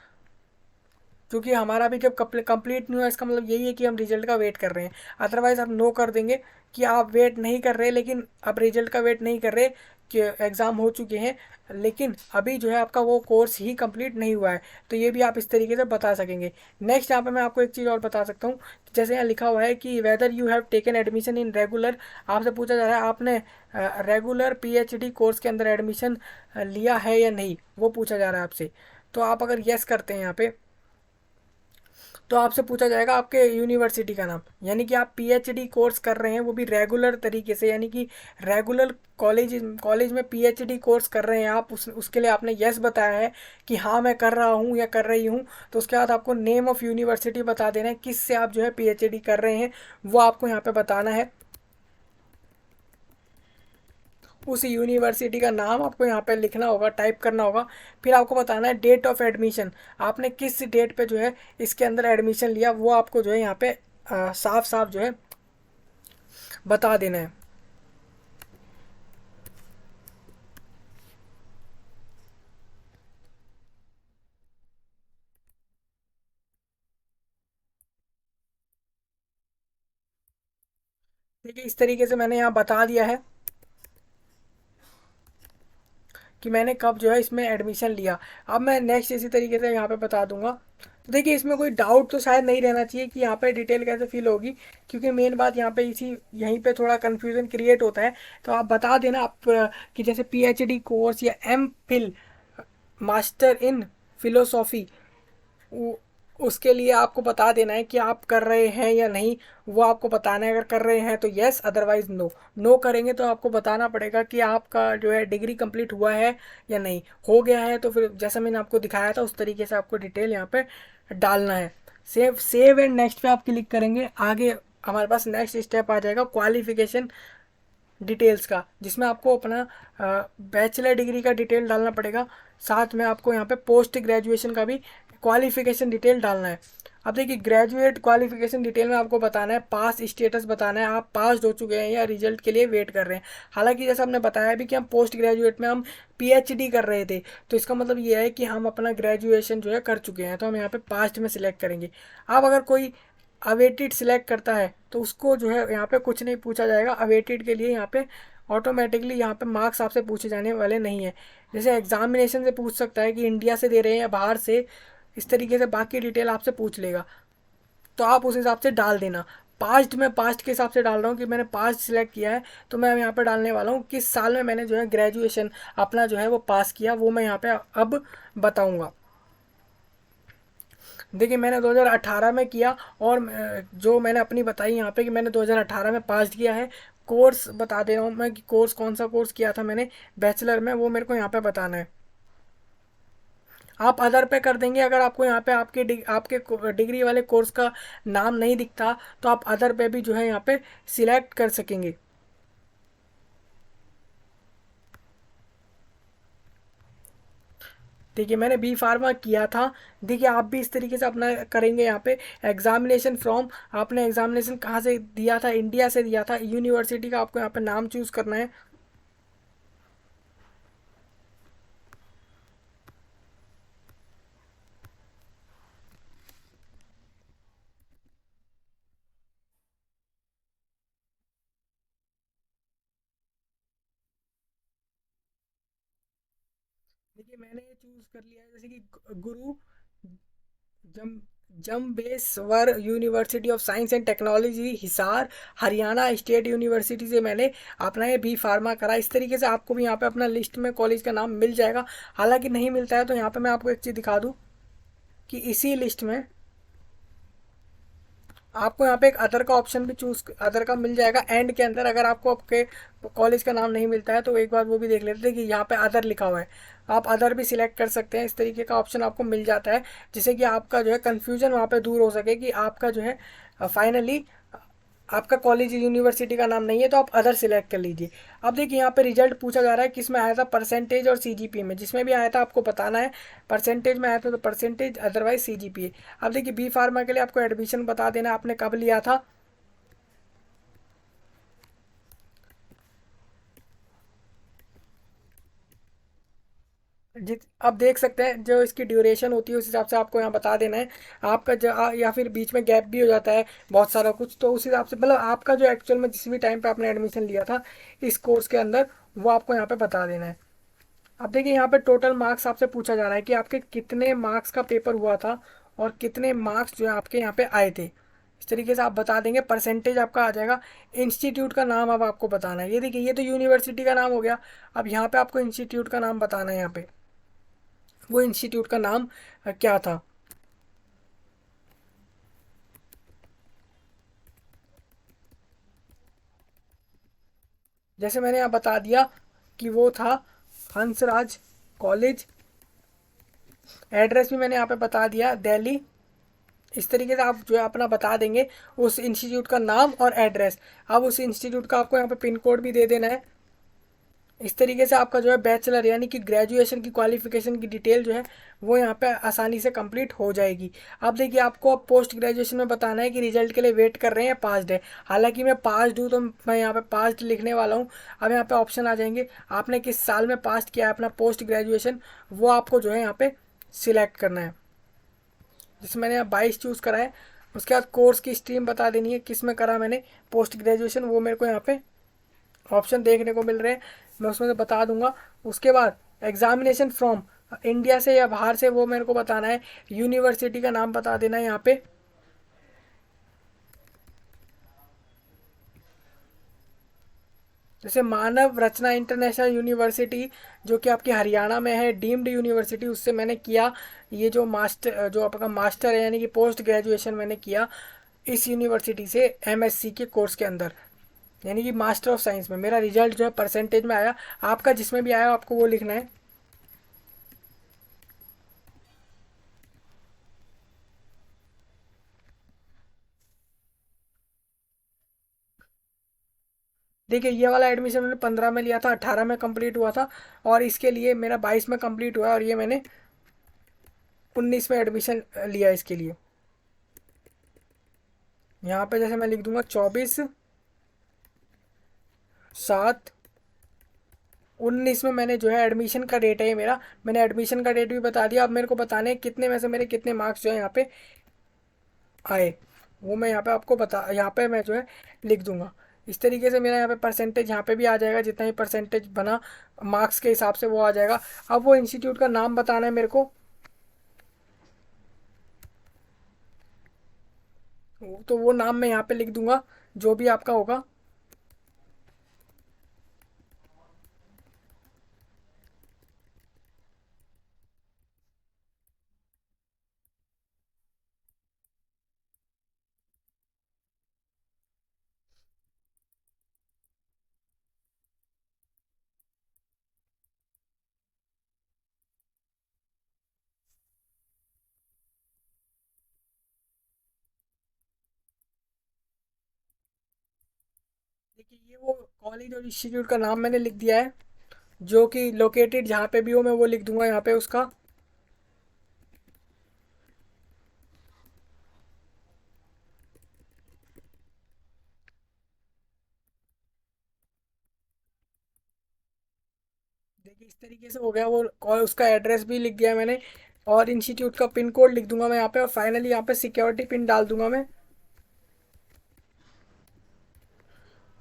Speaker 1: क्योंकि हमारा भी जब कंप्लीट नहीं हुआ इसका मतलब यही है कि हम रिजल्ट का वेट कर रहे हैं। अदरवाइज़ आप नो कर देंगे कि आप वेट नहीं कर रहे, लेकिन आप रिजल्ट का वेट नहीं कर रहे कि एग्ज़ाम हो चुके हैं लेकिन अभी जो है आपका वो कोर्स ही कंप्लीट नहीं हुआ है, तो ये भी आप इस तरीके से बता सकेंगे। नेक्स्ट यहाँ पे मैं आपको एक चीज़ और बता सकता हूँ, जैसे यहाँ लिखा हुआ है कि whether you have taken admission in regular, आपसे पूछा जा रहा है आपने रेगुलर पीएचडी कोर्स के अंदर एडमिशन लिया है या नहीं, वो पूछा जा रहा है आपसे। तो आप अगर येस करते हैं यहाँ पे तो आपसे पूछा जाएगा आपके यूनिवर्सिटी का नाम, यानी कि आप पीएचडी कोर्स कर रहे हैं वो भी रेगुलर तरीके से, यानी कि रेगुलर कॉलेज कॉलेज में पीएचडी कोर्स कर रहे हैं आप, उसके लिए आपने यस बताया है कि हाँ मैं कर रहा हूँ या कर रही हूँ। तो उसके बाद आपको नेम ऑफ़ यूनिवर्सिटी बता देना है किस से आप जो है पीएचडी कर रहे हैं, वो आपको यहाँ पे बताना है। उस यूनिवर्सिटी का नाम आपको यहाँ पे लिखना होगा, टाइप करना होगा। फिर आपको बताना है डेट ऑफ एडमिशन, आपने किस डेट पे जो है इसके अंदर एडमिशन लिया, वो आपको जो है यहाँ पे साफ साफ जो है बता देना है। ठीक है, इस तरीके से मैंने यहाँ बता दिया है कि मैंने कब जो है इसमें एडमिशन लिया। अब मैं नेक्स्ट इसी तरीके से यहाँ पे बता दूंगा। तो देखिए इसमें कोई डाउट तो शायद नहीं रहना चाहिए कि यहाँ पे डिटेल कैसे फिल होगी, क्योंकि मेन बात यहाँ पे इसी यहीं पे थोड़ा कन्फ्यूज़न क्रिएट होता है। तो आप बता देना आप कि जैसे पीएचडी कोर्स या M Phil master in philosophy, उसके लिए आपको बता देना है कि आप कर रहे हैं या नहीं, वो आपको बताना है। अगर कर रहे हैं तो येस, अदरवाइज नो। नो करेंगे तो आपको बताना पड़ेगा कि आपका जो है डिग्री कंप्लीट हुआ है या नहीं। हो गया है तो फिर जैसा मैंने आपको दिखाया था उस तरीके से आपको डिटेल यहाँ पे डालना है। सेव सेव एंड नेक्स्ट पे आप क्लिक करेंगे, आगे हमारे पास नेक्स्ट स्टेप आ जाएगा क्वालिफिकेशन डिटेल्स का, जिसमें आपको अपना बैचलर डिग्री का डिटेल डालना पड़ेगा, साथ में आपको यहाँ पे पोस्ट ग्रेजुएशन का भी क्वालिफिकेशन डिटेल डालना है। अब देखिए ग्रेजुएट क्वालिफिकेशन डिटेल में आपको बताना है पास स्टेटस बताना है, आप पास हो चुके हैं या रिजल्ट के लिए वेट कर रहे हैं। हालांकि जैसा हमने बताया भी कि हम पोस्ट ग्रेजुएट में हम पीएचडी कर रहे थे, तो इसका मतलब ये है कि हम अपना ग्रेजुएशन जो है कर चुके हैं, तो हम यहाँ पे पास्ट में सिलेक्ट करेंगे। अब अगर कोई अवेटेड सिलेक्ट करता है तो उसको जो है यहाँ पे कुछ नहीं पूछा जाएगा। अवेटेड के लिए यहाँ पे ऑटोमेटिकली यहाँ पे मार्क्स आपसे पूछे जाने वाले नहीं है। जैसे एग्जामिनेशन से पूछ सकता है कि इंडिया से दे रहे हैं या बाहर से, इस तरीके से बाकी डिटेल आपसे पूछ लेगा, तो आप उस हिसाब से डाल देना। पास्ट में पास्ट के हिसाब से डाल रहा हूँ कि मैंने पास्ट सिलेक्ट किया है, तो मैं यहाँ पे डालने वाला हूँ किस साल में मैंने जो है ग्रेजुएशन अपना जो है वो पास किया, वो मैं यहाँ पे अब बताऊँगा। देखिए मैंने 2018 में किया, और जो मैंने अपनी बताई यहाँ पे कि मैंने 2018 में पास किया है। कोर्स बता दे रहा हूँ मैं कि कोर्स कौन सा कोर्स किया था मैंने बैचलर में, वो मेरे को यहाँ पे बताना है। आप अदर पे कर देंगे, अगर आपको यहाँ पे आपके डिग्री वाले कोर्स का नाम नहीं दिखता तो आप अदर पे भी जो है यहाँ पे सिलेक्ट कर सकेंगे। देखिए मैंने बी फार्मा किया था। देखिए आप भी इस तरीके से अपना करेंगे। यहाँ पे एग्जामिनेशन फ्रॉम, आपने एग्जामिनेशन कहाँ से दिया था, इंडिया से दिया था। यूनिवर्सिटी का आपको यहाँ पे नाम चूज़ करना है। देखिए मैंने ये चूज़ कर लिया है, जैसे कि गुरु जम Jambheshwar university of science and technology Hisar, Haryana state university से मैंने अपना ये बी फार्मा करा। इस तरीके से आपको भी यहाँ पे अपना लिस्ट में कॉलेज का नाम मिल जाएगा। हालांकि नहीं मिलता है तो यहाँ पे मैं आपको एक चीज़ दिखा दूँ कि इसी लिस्ट में आपको यहाँ पे एक अदर का ऑप्शन भी चूज, अदर का मिल जाएगा एंड के अंदर। अगर आपको आपके कॉलेज का नाम नहीं मिलता है तो एक बार वो भी देख लेते हैं कि यहाँ पे अदर लिखा हुआ है, आप अदर भी सिलेक्ट कर सकते हैं। इस तरीके का ऑप्शन आपको मिल जाता है, जिससे कि आपका जो है कन्फ्यूजन वहाँ पे दूर हो सके कि आपका जो है फाइनली आपका कॉलेज यूनिवर्सिटी का नाम नहीं है तो आप अदर सिलेक्ट कर लीजिए। अब देखिए यहाँ पे रिजल्ट पूछा जा रहा है किस में आया था, परसेंटेज और सीजीपीए में। जिसमें भी आया था आपको बताना है। परसेंटेज में आया था तो परसेंटेज, अदरवाइज सीजीपीए। अब देखिए बी फार्मा के लिए आपको एडमिशन बता देना आपने कब लिया था। जित अब देख सकते हैं जो इसकी ड्यूरेशन होती है उस हिसाब से आपको यहाँ बता देना है। आपका या फिर बीच में गैप भी हो जाता है बहुत सारा कुछ, तो उस हिसाब से मतलब आपका जो एक्चुअल में जिस भी टाइम पे आपने एडमिशन लिया था इस कोर्स के अंदर, वो आपको यहाँ पे बता देना है। अब देखिए यहाँ पे टोटल मार्क्स आपसे पूछा जा रहा है कि आपके कितने मार्क्स का पेपर हुआ था और कितने मार्क्स जो है आपके यहाँ पे आए थे। इस तरीके से आप बता देंगे, परसेंटेज आपका आ जाएगा। इंस्टीट्यूट का नाम अब आपको बताना है। ये देखिए ये तो यूनिवर्सिटी का नाम हो गया। अब यहाँ पे आपको इंस्टीट्यूट का नाम बताना है। यहाँ पे वो इंस्टीट्यूट का नाम क्या था। जैसे मैंने यहाँ बता दिया कि वो था हंसराज कॉलेज। एड्रेस भी मैंने यहाँ पे बता दिया, दिल्ली। इस तरीके से आप जो है अपना बता देंगे उस इंस्टीट्यूट का नाम और एड्रेस। अब उस इंस्टीट्यूट का आपको यहाँ पे पिन कोड भी दे देना है। इस तरीके से आपका जो है बैचलर यानी कि ग्रेजुएशन की क्वालिफिकेशन की डिटेल जो है वो यहाँ पे आसानी से कंप्लीट हो जाएगी। अब देखिए आपको अब पोस्ट ग्रेजुएशन में बताना है कि रिजल्ट के लिए वेट कर रहे हैं पास्ड है। हालांकि मैं पास्ड हूँ तो मैं यहाँ पे पास्ड लिखने वाला हूँ। अब यहाँ पे ऑप्शन आ जाएंगे आपने किस साल में पास किया है अपना पोस्ट ग्रेजुएशन, वो आपको जो है यहाँ पे सिलेक्ट करना है। जैसे मैंने यहाँ 22 चूज़ करा है। उसके बाद कोर्स की स्ट्रीम बता देनी है किस में करा मैंने पोस्ट ग्रेजुएशन, वो मेरे को यहाँ पे ऑप्शन देखने को मिल रहे हैं, मैं उसमें से बता दूंगा। उसके बाद एग्जामिनेशन फ्रॉम इंडिया से या बाहर से वो मेरे को बताना है। यूनिवर्सिटी का नाम बता देना है यहाँ पे। जैसे मानव रचना इंटरनेशनल यूनिवर्सिटी जो कि आपकी हरियाणा में है, डीम्ड यूनिवर्सिटी, उससे मैंने किया ये जो मास्टर, जो आपका मास्टर है यानी कि पोस्ट ग्रेजुएशन मैंने किया इस यूनिवर्सिटी से एमएससी के कोर्स के अंदर, यानी कि मास्टर ऑफ साइंस में। मेरा रिजल्ट जो है परसेंटेज में आया। आपका जिसमें भी आया आपको वो लिखना है। देखिए ये वाला एडमिशन मैंने 15 में लिया था, 18 में कंप्लीट हुआ था और इसके लिए मेरा 22 में कंप्लीट हुआ और ये मैंने 19 में एडमिशन लिया इसके लिए। यहाँ पे जैसे मैं लिख दूंगा 24/7/19 में मैंने जो है एडमिशन का डेट है ये मेरा। मैंने एडमिशन का डेट भी बता दिया। अब मेरे को बताने हैं कितने में से मेरे कितने मार्क्स जो है यहाँ पे आए, वो मैं यहाँ पे आपको बता, यहाँ पे मैं जो है लिख दूंगा। इस तरीके से मेरा यहाँ पे परसेंटेज यहाँ पे भी आ जाएगा, जितना ही परसेंटेज बना मार्क्स के हिसाब से वो आ जाएगा। अब वो इंस्टीट्यूट का नाम बताना है मेरे को, तो वो नाम मैं यहाँ पे लिख दूंगा जो भी आपका होगा। देखिए ये वो कॉलेज और इंस्टीट्यूट का नाम मैंने लिख दिया है, जो कि लोकेटेड जहाँ पे भी हो मैं वो लिख दूंगा यहाँ पे उसका। देखिए इस तरीके से हो गया वो उसका एड्रेस भी लिख दिया मैंने और इंस्टीट्यूट का पिन कोड लिख दूंगा मैं यहाँ पे और फाइनली यहाँ पे सिक्योरिटी पिन डाल दूंगा मैं।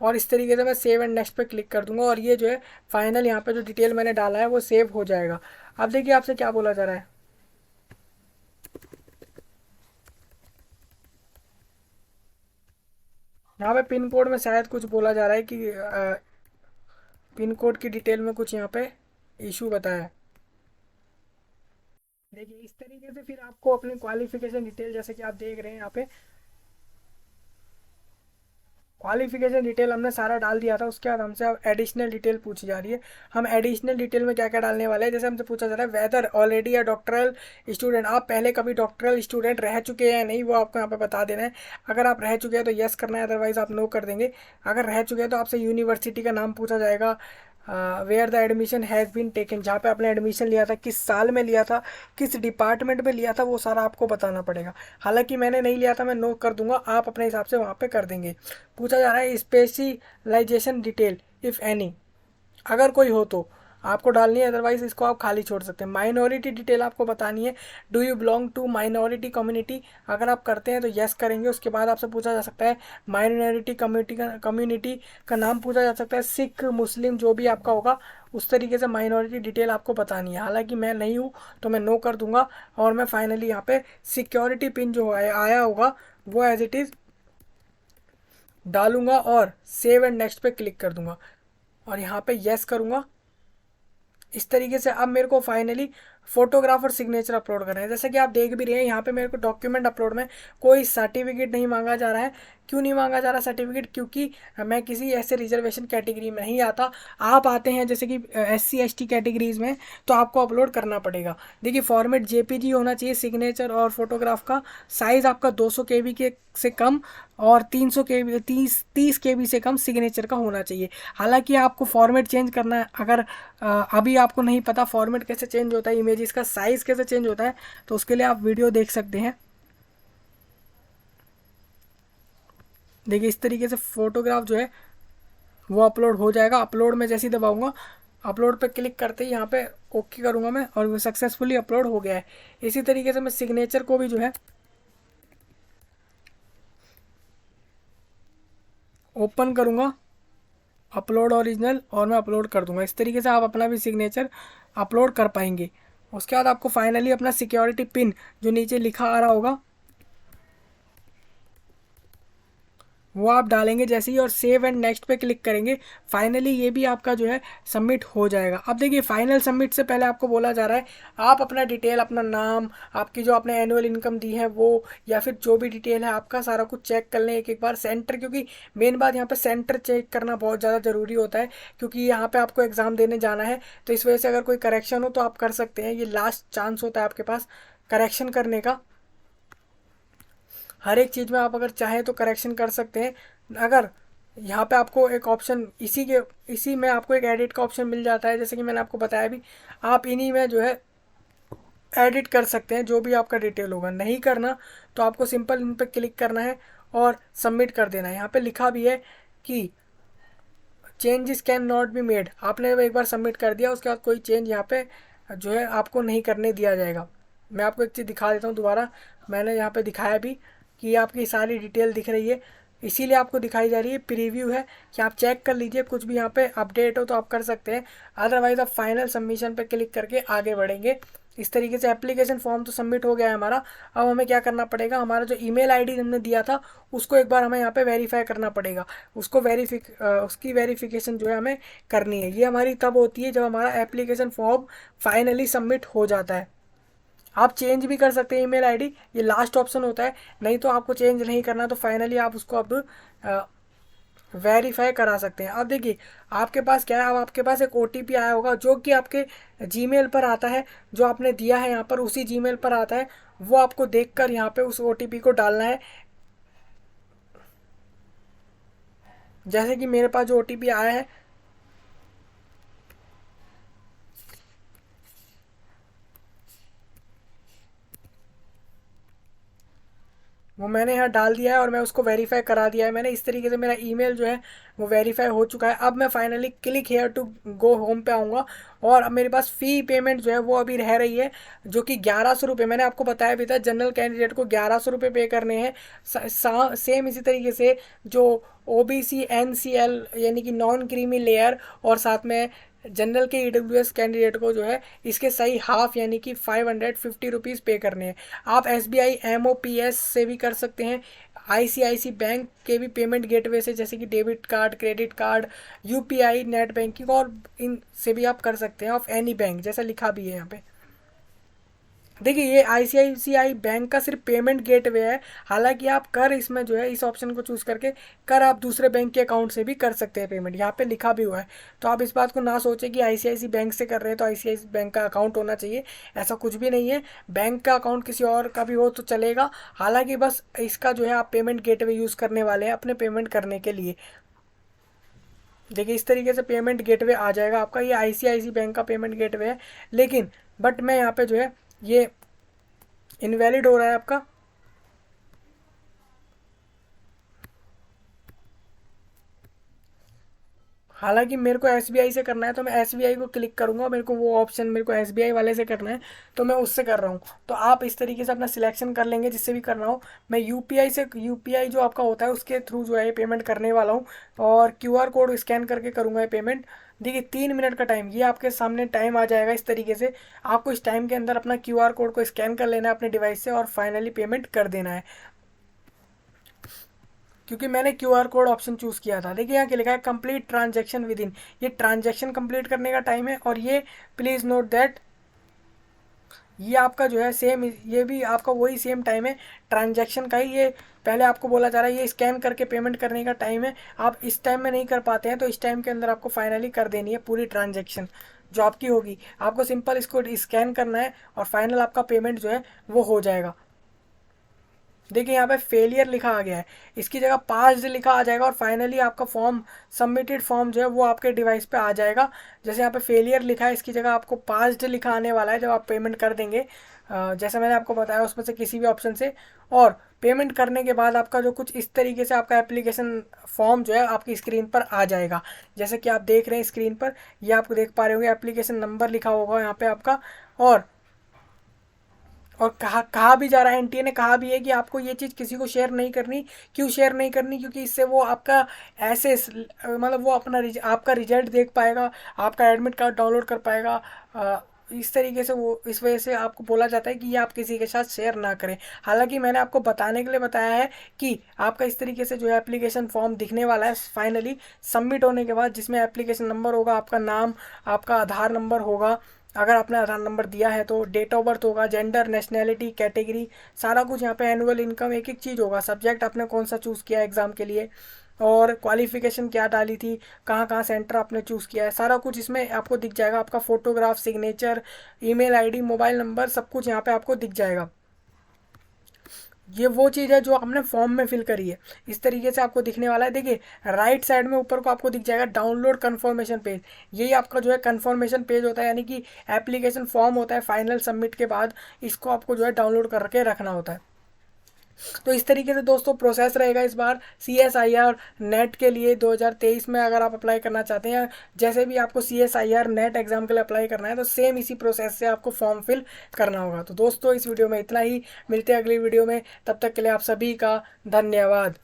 Speaker 1: और इस तरीके से मैं सेव एंड नेक्स्ट पे क्लिक कर दूंगा और ये जो है फाइनल यहाँ पे जो डिटेल मैंने डाला है वो सेव हो जाएगा। अब देखिए आपसे क्या बोला जा रहा है। यहाँ पे पिन कोड में शायद कुछ बोला जा रहा है कि पिन कोड की डिटेल में कुछ यहाँ पे इशू बताया है। देखिए इस तरीके से फिर आपको अपनी क्वालिफिकेशन डिटेल, जैसे कि आप देख रहे हैं यहाँ पे क्वालिफिकेशन डिटेल हमने सारा डाल दिया था। उसके बाद हमसे अब एडिशनल डिटेल पूछी जा रही है। हम एडिशनल डिटेल में क्या क्या डालने वाले हैं, जैसे हमसे पूछा जा रहा है वेदर ऑलरेडी या डॉक्टरल स्टूडेंट, आप पहले कभी डॉक्टरल स्टूडेंट रह चुके हैं या नहीं, वो आपको यहाँ पे बता देना है। अगर आप रह चुके हैं तो यस करना है, अदरवाइज आप नो कर देंगे। अगर रह चुके हैं तो आपसे यूनिवर्सिटी का नाम पूछा जाएगा, where the admission has been taken, जहाँ पे आपने एडमिशन लिया था, किस साल में लिया था, किस डिपार्टमेंट में लिया था, वो सारा आपको बताना पड़ेगा। हालांकि मैंने नहीं लिया था, मैं नो कर दूंगा, आप अपने हिसाब से वहाँ पे कर देंगे। पूछा जा रहा है स्पेशलाइजेशन डिटेल इफ़ एनी, अगर कोई हो तो आपको डालनी है, अदरवाइज इसको आप खाली छोड़ सकते हैं। माइनॉरिटी डिटेल आपको बतानी है, do you belong to minority community, अगर आप करते हैं तो यस करेंगे। उसके बाद आपसे पूछा जा सकता है माइनॉरिटी कम्युनिटी का नाम पूछा जा सकता है, सिख मुस्लिम जो भी आपका होगा उस तरीके से माइनॉरिटी डिटेल आपको बतानी है। हालांकि मैं नहीं हूँ तो मैं नो कर दूंगा, और मैं फाइनली यहाँ पे सिक्योरिटी पिन जो आया होगा वो एज इट इज़ डालूंगा और सेव एंड नेक्स्ट पे क्लिक कर दूंगा और यहाँ पे यस करूँगा। इस तरीके से अब मेरे को फाइनली फोटोग्राफर सिग्नेचर अपलोड करना है। जैसे कि आप देख भी रहे हैं यहाँ पे मेरे को डॉक्यूमेंट अपलोड में कोई सर्टिफिकेट नहीं मांगा जा रहा है। क्यों नहीं मांगा जा रहा सर्टिफिकेट, क्योंकि मैं किसी ऐसे रिजर्वेशन कैटेगरी में नहीं आता। आप आते हैं जैसे कि SC ST कैटेगरीज में, तो आपको अपलोड करना पड़ेगा। देखिए फॉर्मेट JPG होना चाहिए सिग्नेचर और फोटोग्राफ का। साइज़ आपका 200 KB के से कम और 300 KB 30 KB से कम सिग्नेचर का होना चाहिए। हालांकि आपको फॉर्मेट चेंज करना है, अगर अभी आपको नहीं पता फॉर्मेट कैसे चेंज होता है, इमेजेस का साइज़ कैसे चेंज होता है, तो उसके लिए आप वीडियो देख सकते हैं। देखिए इस तरीके से फोटोग्राफ जो है वो अपलोड हो जाएगा। अपलोड में जैसे ही दबाऊंगा, अपलोड पे क्लिक करते ही यहाँ पे ओके करूँगा मैं, और वो सक्सेसफुली अपलोड हो गया है। इसी तरीके से मैं सिग्नेचर को भी जो है ओपन करूँगा, अपलोड ओरिजिनल, और मैं अपलोड कर दूंगा। इस तरीके से आप अपना भी सिग्नेचर अपलोड कर पाएंगे। उसके बाद आपको फाइनली अपना सिक्योरिटी पिन जो नीचे लिखा आ रहा होगा वो आप डालेंगे जैसे ही, और सेव एंड नेक्स्ट पे क्लिक करेंगे। फाइनली ये भी आपका जो है सबमिट हो जाएगा। अब देखिए फाइनल सबमिट से पहले आपको बोला जा रहा है आप अपना डिटेल, अपना नाम, आपकी जो आपने एनुअल इनकम दी है वो, या फिर जो भी डिटेल है आपका सारा कुछ चेक कर लें एक एक बार। सेंटर, क्योंकि मेन बात यहाँ पे सेंटर चेक करना बहुत ज़्यादा ज़रूरी होता है, क्योंकि यहाँ पे आपको एग्ज़ाम देने जाना है। तो इस वजह से अगर कोई करेक्शन हो तो आप कर सकते हैं, ये लास्ट चांस होता है आपके पास करेक्शन करने का। हर एक चीज़ में आप अगर चाहें तो करेक्शन कर सकते हैं। अगर यहाँ पे आपको एक ऑप्शन इसी में आपको एक एडिट का ऑप्शन मिल जाता है, जैसे कि मैंने आपको बताया भी, आप इन्हीं में जो है एडिट कर सकते हैं जो भी आपका डिटेल होगा। नहीं करना तो आपको सिंपल इन पर क्लिक करना है और सबमिट कर देना है। यहाँ पे लिखा भी है कि changes can not be made, आपने एक बार सबमिट कर दिया उसके बाद कोई चेंज यहाँ पे जो है आपको नहीं करने दिया जाएगा। मैं आपको एक चीज़ दिखा देता हूँ दोबारा, मैंने यहाँ पे दिखाया भी कि आपकी सारी डिटेल दिख रही है, इसीलिए आपको दिखाई जा रही है। प्रीव्यू है कि आप चेक कर लीजिए, कुछ भी यहाँ पे अपडेट हो तो आप कर सकते हैं, अदरवाइज आप फाइनल सबमिशन पे क्लिक करके आगे बढ़ेंगे। इस तरीके से एप्लीकेशन फॉर्म तो सबमिट हो गया है हमारा। अब हमें क्या करना पड़ेगा, हमारा जो ईमेल आईडी हमने दिया था उसको एक बार हमें यहाँ पे वेरीफाई करना पड़ेगा। उसकी वेरिफिकेशन जो है हमें करनी है। ये हमारी तब होती है जब हमारा एप्लीकेशन फॉर्म फाइनली सबमिट हो जाता है। आप चेंज भी कर सकते हैं ईमेल आईडी, ये लास्ट ऑप्शन होता है। नहीं तो आपको चेंज नहीं करना तो फाइनली आप उसको अब वेरीफाई करा सकते हैं। अब देखिए आपके पास क्या है, अब आपके पास एक OTP आया होगा जो कि आपके जीमेल पर आता है, जो आपने दिया है यहाँ पर उसी जीमेल पर आता है। वो आपको देखकर यहाँ पे उस OTP को डालना है। जैसे कि मेरे पास जो OTP आया है वो मैंने यहाँ डाल दिया है और मैं उसको वेरीफाई करा दिया है मैंने। इस तरीके से मेरा ईमेल जो है वो वेरीफाई हो चुका है। अब मैं finally click here to go home पे आऊँगा, और अब मेरे पास फ़ी पेमेंट जो है वो अभी रह रही है, जो कि 1100 रुपये। मैंने आपको बताया भी था जनरल कैंडिडेट को 1100 रुपये पे करने हैं। सेम इसी तरीके से जो OBC NCL यानी कि नॉन क्रीमी लेयर और साथ में जनरल के EWS कैंडिडेट को जो है इसके सही हाफ यानी कि 550 रुपीज़ पे करने हैं। आप SBI MOPS से भी कर सकते हैं, ICICI बैंक के भी पेमेंट गेटवे से, जैसे कि debit card, credit card, UPI, net banking, और इन से भी आप कर सकते हैं ऑफ एनी बैंक, जैसा लिखा भी है यहाँ पे। देखिए ये ICICI बैंक का सिर्फ पेमेंट गेटवे है, हालांकि आप कर इसमें जो है इस ऑप्शन को चूज़ करके कर आप दूसरे बैंक के अकाउंट से भी कर सकते हैं पेमेंट, यहाँ पे लिखा भी हुआ है। तो आप इस बात को ना सोचें कि ICICI बैंक से कर रहे हैं तो ICICI बैंक का अकाउंट होना चाहिए, ऐसा कुछ भी नहीं है। बैंक का अकाउंट किसी और का भी हो तो चलेगा, हालाँकि बस इसका जो है आप पेमेंट गेटवे यूज़ करने वाले हैं अपने पेमेंट करने के लिए। देखिए इस तरीके से पेमेंट गेटवे आ जाएगा आपका, ये ICICI बैंक का पेमेंट गेटवे है, लेकिन बट मैं यहाँ पे जो है ये इनवैलिड हो रहा है आपका। हालांकि मेरे को SBI से करना है तो मैं SBI को क्लिक करूंगा, मेरे को वो ऑप्शन मेरे को SBI वाले से करना है तो मैं उससे कर रहा हूँ। तो आप इस तरीके से अपना सिलेक्शन कर लेंगे जिससे भी करना हो। मैं UPI से, UPI जो आपका होता है उसके थ्रू जो है ये पेमेंट करने वाला हूँ, और QR कोड स्कैन करके करूँगा ये पेमेंट। देखिए 3 मिनट का टाइम, ये आपके सामने टाइम आ जाएगा इस तरीके से। आपको इस टाइम के अंदर अपना QR कोड को स्कैन कर लेना है अपने डिवाइस से और फाइनली पेमेंट कर देना है, क्योंकि मैंने QR कोड ऑप्शन चूज़ किया था। देखिए यहाँ क्या लिखा है, कंप्लीट ट्रांजैक्शन विद इन, ये ट्रांजैक्शन कंप्लीट करने का टाइम है। और ये प्लीज़ नोट दैट, ये आपका जो है सेम, ये भी आपका वही सेम टाइम है ट्रांजैक्शन का ही। ये पहले आपको बोला जा रहा है ये स्कैन करके पेमेंट करने का टाइम है, आप इस टाइम में नहीं कर पाते हैं तो इस टाइम के अंदर आपको फाइनली कर देनी है पूरी ट्रांजैक्शन जो आपकी होगी। आपको सिंपल इसको स्कैन करना है और फाइनल आपका पेमेंट जो है वो हो जाएगा। देखिए यहाँ पे फेलियर लिखा आ गया है, इसकी जगह पास्ड लिखा आ जाएगा और फाइनली आपका फॉर्म, सबमिटेड फॉर्म जो है वो आपके डिवाइस पे आ जाएगा। जैसे यहाँ पे फेलियर लिखा है इसकी जगह आपको पास्ड लिखा आने वाला है जब आप पेमेंट कर देंगे, जैसा मैंने आपको बताया उसमें से किसी भी ऑप्शन से। और पेमेंट करने के बाद आपका जो कुछ इस तरीके से आपका एप्लीकेशन फॉर्म जो है आपकी स्क्रीन पर आ जाएगा, जैसे कि आप देख रहे हैं स्क्रीन पर। ये आप देख पा रहे होंगे एप्लीकेशन नंबर लिखा होगा यहाँ पे आपका। और कहा भी जा रहा है, NTA ने कहा भी है कि आपको ये चीज़ किसी को शेयर नहीं करनी। क्यों शेयर नहीं करनी? क्योंकि इससे वो आपका ऐसे मतलब वो अपना आपका रिजल्ट देख पाएगा, आपका एडमिट कार्ड डाउनलोड कर पाएगा। इस तरीके से वो, इस वजह से आपको बोला जाता है कि ये आप किसी के साथ शेयर ना करें। हालांकि मैंने आपको बताने के लिए बताया है कि आपका इस तरीके से जो है एप्लीकेशन फॉर्म दिखने वाला है फाइनली सबमिट होने के बाद, जिसमें एप्लीकेशन नंबर होगा, आपका नाम, आपका आधार नंबर होगा, अगर आपने आधार नंबर दिया है तो, डेट ऑफ बर्थ होगा, जेंडर, नेशनैलिटी, कैटेगरी, सारा कुछ यहाँ पे, एनुअल इनकम, एक एक चीज़ होगा, सब्जेक्ट आपने कौन सा चूज़ किया एग्ज़ाम के लिए, और क्वालिफिकेशन क्या डाली थी, कहाँ कहाँ सेंटर आपने चूज़ किया है, सारा कुछ इसमें आपको दिख जाएगा। आपका photograph, signature, email ID, mobile number, सब कुछ यहाँ पे आपको दिख जाएगा। ये वो चीज़ है जो हमने फॉर्म में फिल करी है, इस तरीके से आपको दिखने वाला है। देखिए राइट साइड में ऊपर को आपको दिख जाएगा डाउनलोड कन्फर्मेशन पेज, यही आपका जो है कन्फर्मेशन पेज होता है, यानी कि एप्लीकेशन फॉर्म होता है फाइनल सबमिट के बाद, इसको आपको जो है डाउनलोड करके रखना होता है। तो इस तरीके से दोस्तों प्रोसेस रहेगा इस बार CSIR नेट के लिए 2023 में, अगर आप अप्लाई करना चाहते हैं, जैसे भी आपको CSIR नेट एग्जाम के लिए अप्लाई करना है तो सेम इसी प्रोसेस से आपको फॉर्म फिल करना होगा। तो दोस्तों इस वीडियो में इतना ही, मिलते हैं अगली वीडियो में, तब तक के लिए आप सभी का धन्यवाद।